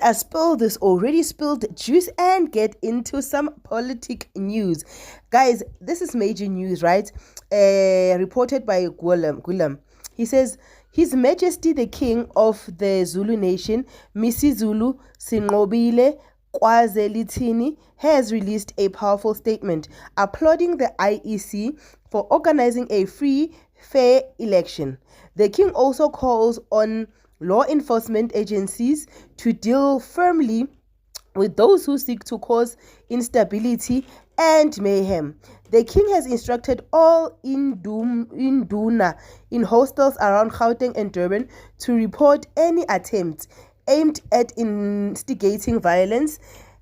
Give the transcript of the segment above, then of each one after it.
I spill this already spilled juice and get into some politic news. Guys, this is major news, right? Reported by Gulam. He says, His Majesty the King of the Zulu Nation, Misizulu Sinqobile Kwazelithini, has released a powerful statement applauding the IEC for organizing a free, fair election. The King also calls on law enforcement agencies to deal firmly with those who seek to cause instability and mayhem. The King has instructed all Induna in hostels around Gauteng and Durban to report any attempts aimed at instigating violence,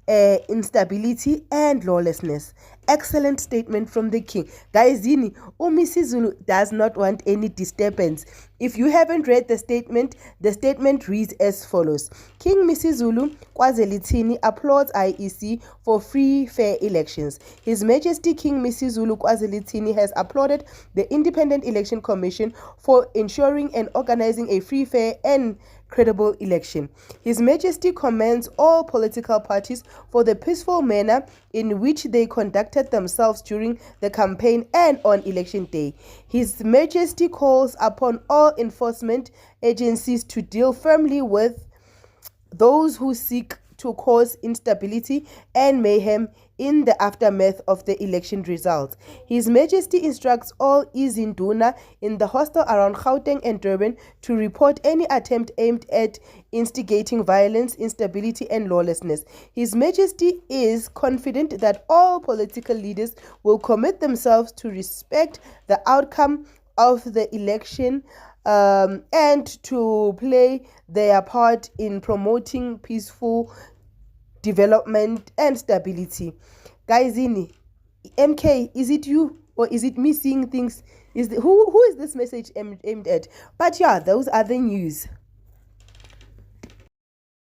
instability and lawlessness. Excellent statement from the King. Guys, uMisizulu does not want any disturbance. If you haven't read the statement reads as follows. King Misizulu Kwazelithini applauds IEC for free, fair elections. His Majesty King Misizulu Kwazelithini has applauded the Independent Election Commission for ensuring and organizing a free, fair and credible election. His Majesty commends all political parties for the peaceful manner in which they conducted themselves during the campaign and on election day. His Majesty calls upon all enforcement agencies to deal firmly with those who seek to cause instability and mayhem in the aftermath of the election results. His Majesty instructs all Izinduna in the hostel around Gauteng and Durban to report any attempt aimed at instigating violence, instability and lawlessness. His Majesty is confident that all political leaders will commit themselves to respect the outcome of the election and to play their part in promoting peaceful development and stability. Guys, MK, is it you or is it me seeing things? Who is this message aimed at? But yeah, those are the news.